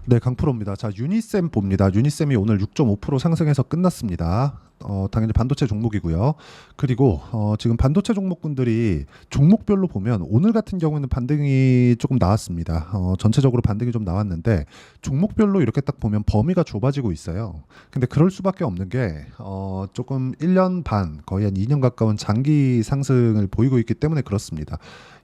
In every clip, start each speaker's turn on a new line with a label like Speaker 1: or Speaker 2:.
Speaker 1: 네, 강프로입니다. 자, 유니셈 봅니다. 유니셈이 오늘 6.5% 상승해서 끝났습니다. 당연히 반도체 종목이고요. 그리고 지금 반도체 종목군들이 종목별로 보면 오늘 같은 경우에는 반등이 조금 나왔습니다. 전체적으로 반등이 좀 나왔는데 종목별로 이렇게 딱 보면 범위가 좁아지고 있어요. 근데 그럴 수밖에 없는 게 조금 1년 반, 거의 한 2년 가까운 장기 상승을 보이고 있기 때문에 그렇습니다.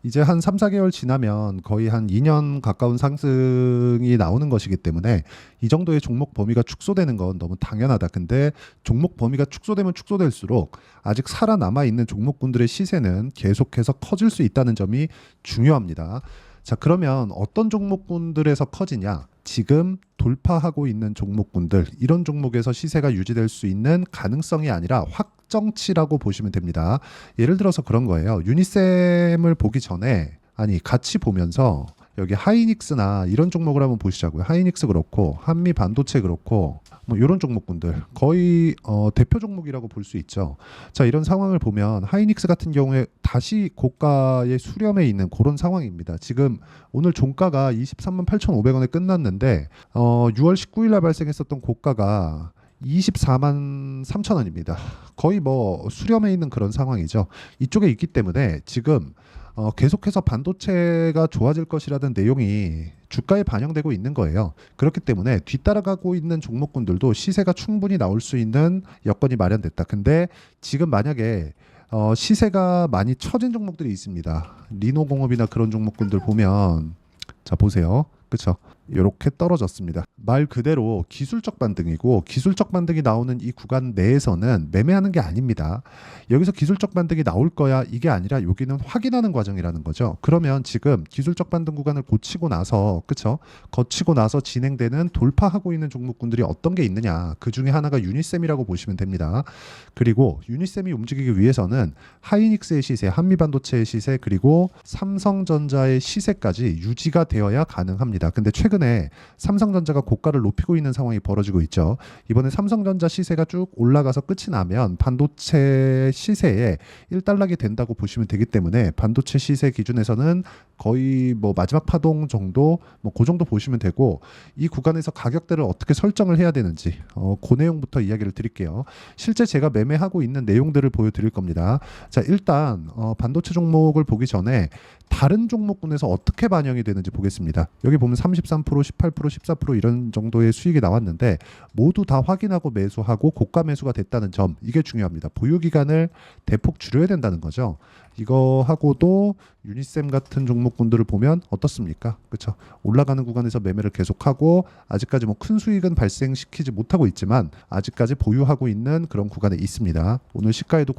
Speaker 1: 이제 한 3, 4개월 지나면 거의 한 2년 가까운 상승이 나오는 것이기 때문에 이 정도의 종목 범위가 축소되는 건 너무 당연하다. 근데 종목 범위가 축소되면 축소될수록 아직 살아남아 있는 종목군들의 시세는 계속해서 커질 수 있다는 점이 중요합니다. 자, 그러면 어떤 종목군들에서 커지냐? 지금 돌파하고 있는 종목군들, 이런 종목에서 시세가 유지될 수 있는 가능성이 아니라 확정치라고 보시면 됩니다. 예를 들어서 그런 거예요. 유니셈을 보기 전에, 아니, 같이 보면서 여기 하이닉스나 이런 종목을 한번 보시자고요. 하이닉스 그렇고 한미 반도체 그렇고 뭐 이런 종목군들 거의 대표 종목이라고 볼 수 있죠. 자, 이런 상황을 보면 하이닉스 같은 경우에 다시 고가에 수렴해 있는 그런 상황입니다. 지금 오늘 종가가 23만 8,500원에 끝났는데 6월 19일 날 발생했었던 고가가 24만 3천 원입니다. 거의 뭐 수렴해 있는 그런 상황이죠. 이쪽에 있기 때문에 지금 계속해서 반도체가 좋아질 것이라는 내용이 주가에 반영되고 있는 거예요. 그렇기 때문에 뒤따라가고 있는 종목군들도 시세가 충분히 나올 수 있는 여건이 마련됐다. 근데 지금 만약에 시세가 많이 처진 종목들이 있습니다. 리노공업이나 그런 종목군들 보면 자 보세요. 그렇죠? 이렇게 떨어졌습니다. 말 그대로 기술적 반등이고 기술적 반등이 나오는 이 구간 내에서는 매매하는 게 아닙니다. 여기서 기술적 반등이 나올 거야 이게 아니라 여기는 확인하는 과정이라는 거죠. 그러면 지금 기술적 반등 구간을 고치고 나서 그쵸? 거치고 나서 진행되는 돌파하고 있는 종목군들이 어떤 게 있느냐. 그 중에 하나가 유니셈이라고 보시면 됩니다. 그리고 유니셈이 움직이기 위해서는 하이닉스의 시세, 한미반도체의 시세 그리고 삼성전자의 시세까지 유지가 되어야 가능합니다. 근데 최근에 삼성전자가 고가를 높이고 있는 상황이 벌어지고 있죠. 이번에 삼성전자 시세가 쭉 올라가서 끝이 나면 반도체 시세에 일단락이 된다고 보시면 되기 때문에 반도체 시세 기준에서는 거의 뭐 마지막 파동 정도 뭐 그 정도 보시면 되고 이 구간에서 가격대를 어떻게 설정을 해야 되는지 그 내용부터 이야기를 드릴게요. 실제 제가 매매하고 있는 내용들을 보여드릴 겁니다. 자, 일단 반도체 종목을 보기 전에 다른 종목군에서 어떻게 반영이 되는지 보겠습니다. 여기 보면 33%, 18%, 14% 이런 정도의 수익이 나왔는데 모두 다 확인하고 매수하고 고가 매수가 됐다는 점 이게 중요합니다. 보유 기간을 대폭 줄여야 된다는 거죠. 이거 하고도 유니셈 같은 종목군들을 보면 어떻습니까? 그렇죠? 올라가는 구간에서 매매를 계속하고 아직까지 뭐 큰 수익은 발생시키지 못하고 있지만 아직까지 보유하고 있는 그런 구간에 있습니다. 오늘 시가에도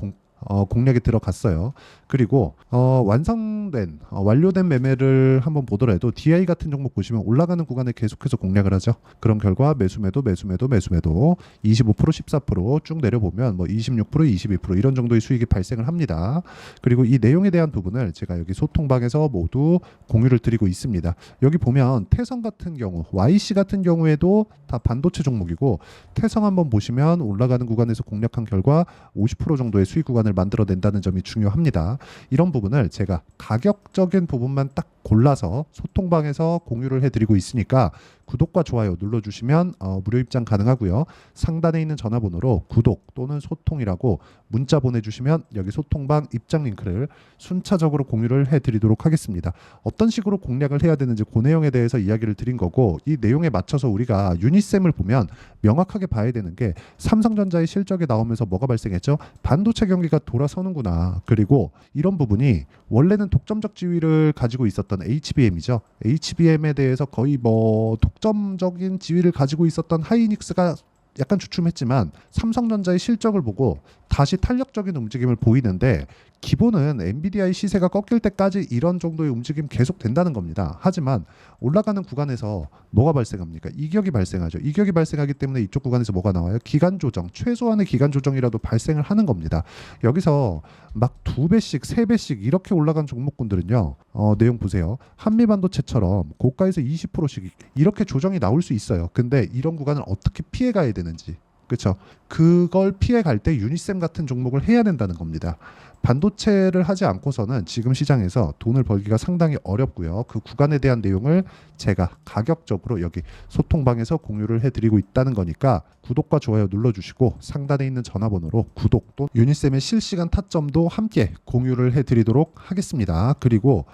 Speaker 1: 공략이 들어갔어요. 그리고 완료된 매매를 한번 보더라도 DI 같은 종목 보시면 올라가는 구간에 계속해서 공략을 하죠. 그런 결과 매수매도 25%, 14%쭉 내려보면 뭐 26%, 22% 이런 정도의 수익이 발생을 합니다. 그리고 이 내용에 대한 부분을 제가 여기 소통방에서 모두 공유를 드리고 있습니다. 여기 보면 태성 같은 경우, YC 같은 경우에도 다 반도체 종목이고 태성 한번 보시면 올라가는 구간에서 공략한 결과 50% 정도의 수익 구간을 만들어낸다는 점이 중요합니다. 이런 부분을 제가 가격적인 부분만 딱 골라서 소통방에서 공유를 해드리고 있으니까 구독과 좋아요 눌러주시면 무료 입장 가능하고요. 상단에 있는 전화번호로 구독 또는 소통이라고 문자 보내주시면 여기 소통방 입장 링크를 순차적으로 공유를 해드리도록 하겠습니다. 어떤 식으로 공략을 해야 되는지 그 내용에 대해서 이야기를 드린 거고 이 내용에 맞춰서 우리가 유니셈을 보면 명확하게 봐야 되는 게 삼성전자의 실적이 나오면서 뭐가 발생했죠? 반도체 경기가 돌아서는구나. 그리고 이런 부분이 원래는 독점적 지위를 가지고 있었던 HBM이죠. HBM에 대해서 거의 뭐 독점적인 지위를 가지고 있었던 하이닉스가 약간 주춤했지만 삼성전자의 실적을 보고 다시 탄력적인 움직임을 보이는데 기본은 엔비디아의 시세가 꺾일 때까지 이런 정도의 움직임 계속 된다는 겁니다. 하지만 올라가는 구간에서 뭐가 발생합니까? 이격이 발생하죠. 이격이 발생하기 때문에 이쪽 구간에서 뭐가 나와요? 기간 조정, 최소한의 기간 조정이라도 발생을 하는 겁니다. 여기서 막 2배씩, 3배씩 이렇게 올라간 종목군들은요. 내용 보세요. 한미반도체처럼 고가에서 20%씩 이렇게 조정이 나올 수 있어요. 근데 이런 구간을 어떻게 피해가야 되는지 그렇죠. 그걸 피해 갈 때 유니셈 같은 종목을 해야 된다는 겁니다. 반도체를 하지 않고서는 지금 시장에서 돈을 벌기가 상당히 어렵고요. 그 구간에 대한 내용을 제가 가격적으로 여기 소통방에서 공유를 해드리고 있다는 거니까 구독과 좋아요 눌러주시고 상단에 있는 전화번호로 구독 또 유니쌤의 실시간 타점도 함께 공유를 해드리도록 하겠습니다. 그리고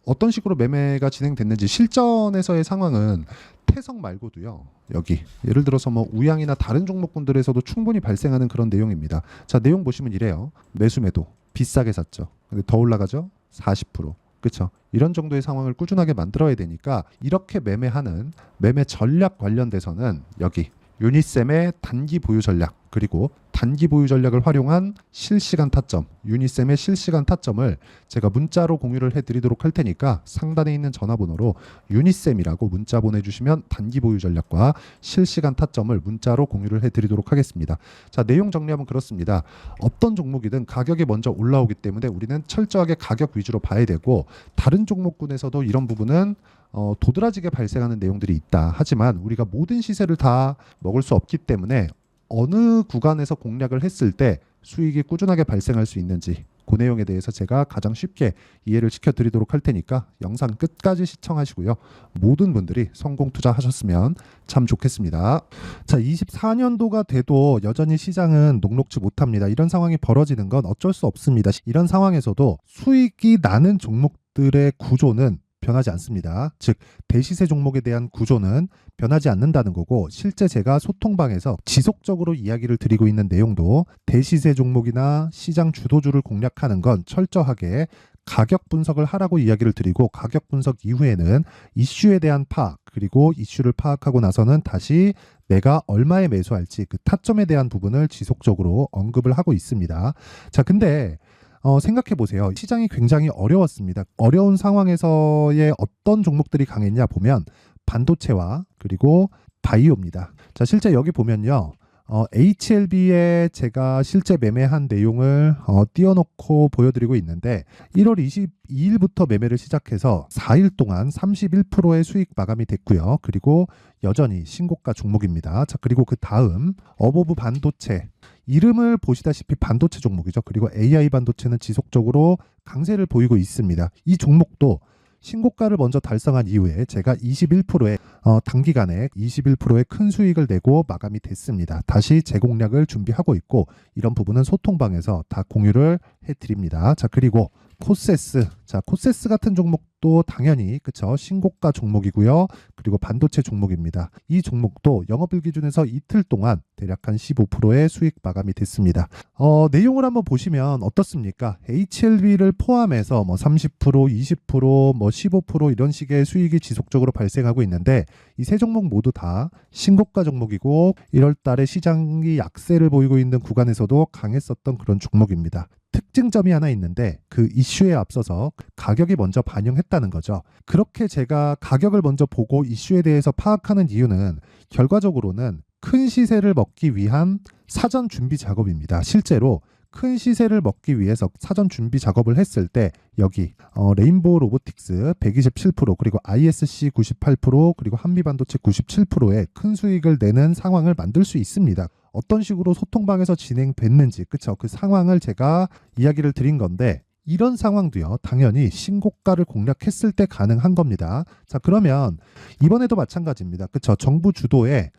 Speaker 1: 어떤 식으로 매매가 진행됐는지 실전에서의 상황은 태석 말고도요. 여기 예를 들어서 뭐 우양이나 다른 종목군들에서도 충분히 발생하는 그런 내용입니다. 자, 내용 보시면 이래요. 매수 매도 비싸게 샀죠. 근데 더 올라가죠? 40%. 그렇죠? 이런 정도의 상황을 꾸준하게 만들어야 되니까 이렇게 매매하는 매매 전략 관련돼서는 여기 유니쌤의 단기 보유 전략 그리고 단기 보유 전략을 활용한 실시간 타점 유니쌤의 실시간 타점을 제가 문자로 공유를 해드리도록 할 테니까 상단에 있는 전화번호로 유니쌤이라고 문자 보내주시면 단기 보유 전략과 실시간 타점을 문자로 공유를 해드리도록 하겠습니다. 자, 내용 정리하면 그렇습니다. 어떤 종목이든 가격이 먼저 올라오기 때문에 우리는 철저하게 가격 위주로 봐야 되고 다른 종목군에서도 이런 부분은 도드라지게 발생하는 내용들이 있다. 하지만 우리가 모든 시세를 다 먹을 수 없기 때문에 어느 구간에서 공략을 했을 때 수익이 꾸준하게 발생할 수 있는지 그 내용에 대해서 제가 가장 쉽게 이해를 시켜드리도록 할 테니까 영상 끝까지 시청하시고요. 모든 분들이 성공 투자하셨으면 참 좋겠습니다. 자, 24년도가 돼도 여전히 시장은 녹록지 못합니다. 이런 상황이 벌어지는 건 어쩔 수 없습니다. 이런 상황에서도 수익이 나는 종목들의 구조는 변하지 않습니다. 즉 대시세 종목에 대한 구조는 변하지 않는다는 거고 실제 제가 소통방에서 지속적으로 이야기를 드리고 있는 내용도 대시세 종목이나 시장 주도주를 공략하는 건 철저하게 가격 분석을 하라고 이야기를 드리고 가격 분석 이후에는 이슈에 대한 파악 그리고 이슈를 파악하고 나서는 다시 내가 얼마에 매수할지 그 타점에 대한 부분을 지속적으로 언급을 하고 있습니다. 자, 근데 생각해 보세요. 시장이 굉장히 어려웠습니다. 어려운 상황에서의 어떤 종목들이 강했냐 보면 반도체와 그리고 바이오입니다. 자, 실제 여기 보면요. HLB에 제가 실제 매매한 내용을 띄워놓고 보여드리고 있는데 1월 22일부터 매매를 시작해서 4일 동안 31%의 수익 마감이 됐고요. 그리고 여전히 신고가 종목입니다. 자, 그리고 그 다음 어보브 반도체 이름을 보시다시피 반도체 종목이죠. 그리고 AI 반도체는 지속적으로 강세를 보이고 있습니다. 이 종목도 신고가를 먼저 달성한 이후에 제가 21%의 단기간에 21%의 큰 수익을 내고 마감이 됐습니다. 다시 재공략을 준비하고 있고 이런 부분은 소통방에서 다 공유를 해드립니다. 자, 그리고 코세스. 자, 코세스 같은 종목도 당연히 그쵸 신고가 종목이고요. 그리고 반도체 종목입니다. 이 종목도 영업일 기준에서 이틀 동안 대략 한 15%의 수익 마감이 됐습니다. 내용을 한번 보시면 어떻습니까? HLB를 포함해서 뭐 30%, 20%, 뭐 15% 이런 식의 수익이 지속적으로 발생하고 있는데 이 세 종목 모두 다 신고가 종목이고 1월 달에 시장이 약세를 보이고 있는 구간에서도 강했었던 그런 종목입니다. 특징점이 하나 있는데 그 이슈에 앞서서 가격이 먼저 반영했다는 거죠. 그렇게 제가 가격을 먼저 보고 이슈에 대해서 파악하는 이유는 결과적으로는 큰 시세를 먹기 위한 사전 준비 작업입니다. 실제로 큰 시세를 먹기 위해서 사전 준비 작업을 했을 때 여기 레인보우 로보틱스 127% 그리고 ISC 98% 그리고 한미반도체 97%의 큰 수익을 내는 상황을 만들 수 있습니다. 어떤 식으로 소통방에서 진행됐는지 그쵸? 그 상황을 제가 이야기를 드린 건데 이런 상황도요 당연히 신고가를 공략했을 때 가능한 겁니다. 자, 그러면 이번에도 마찬가지입니다. 그쵸? 정부 주도의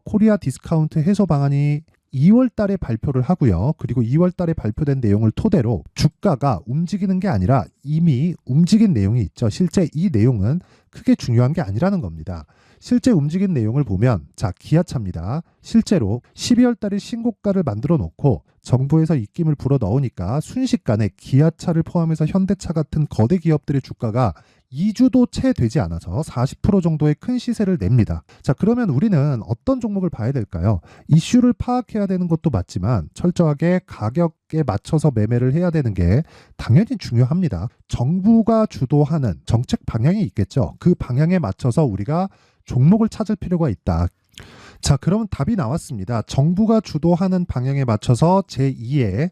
Speaker 1: 코리아 디스카운트 해소 방안이 2월 달에 발표를 하고요. 그리고 2월 달에 발표된 내용을 토대로 주가가 움직이는 게 아니라 이미 움직인 내용이 있죠. 실제 이 내용은 크게 중요한 게 아니라는 겁니다. 실제 움직인 내용을 보면 자, 기아차입니다. 실제로 12월 달에 신고가를 만들어 놓고 정부에서 입김을 불어 넣으니까 순식간에 기아차를 포함해서 현대차 같은 거대 기업들의 주가가 2주도 채 되지 않아서 40% 정도의 큰 시세를 냅니다. 자, 그러면 우리는 어떤 종목을 봐야 될까요? 이슈를 파악해야 되는 것도 맞지만 철저하게 가격에 맞춰서 매매를 해야 되는 게 당연히 중요합니다. 정부가 주도하는 정책 방향이 있겠죠. 그 방향에 맞춰서 우리가 종목을 찾을 필요가 있다. 자, 그러면 답이 나왔습니다. 정부가 주도하는 방향에 맞춰서 제2의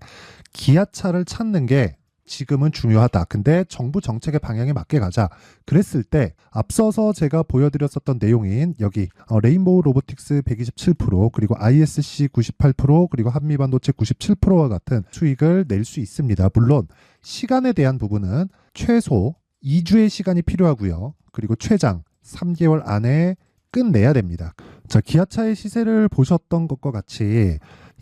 Speaker 1: 기아차를 찾는 게 지금은 중요하다. 근데 정부 정책의 방향에 맞게 가자. 그랬을 때 앞서서 제가 보여드렸었던 내용인 여기 레인보우 로보틱스 127% 그리고 ISC 98% 그리고 한미반도체 97%와 같은 수익을 낼 수 있습니다. 물론 시간에 대한 부분은 최소 2주의 시간이 필요하고요. 그리고 최장 3개월 안에 끝내야 됩니다. 자, 기아차의 시세를 보셨던 것과 같이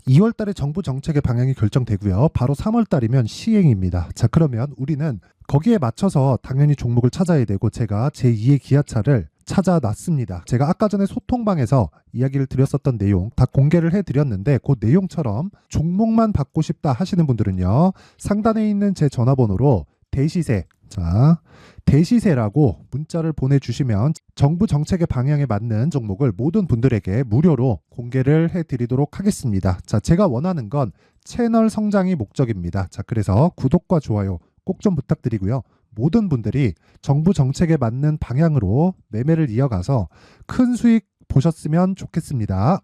Speaker 1: 2월 달에 정부 정책의 방향이 결정되고요. 바로 3월 달이면 시행입니다. 자, 그러면 우리는 거기에 맞춰서 당연히 종목을 찾아야 되고 제가 제2의 기아차를 찾아놨습니다. 제가 아까 전에 소통방에서 이야기를 드렸었던 내용 다 공개를 해드렸는데 그 내용처럼 종목만 받고 싶다 하시는 분들은요. 상단에 있는 제 전화번호로 대시세, 자, 대시세라고 문자를 보내주시면 정부 정책의 방향에 맞는 종목을 모든 분들에게 무료로 공개를 해드리도록 하겠습니다. 자, 제가 원하는 건 채널 성장이 목적입니다. 자, 그래서 구독과 좋아요 꼭 좀 부탁드리고요. 모든 분들이 정부 정책에 맞는 방향으로 매매를 이어가서 큰 수익 보셨으면 좋겠습니다.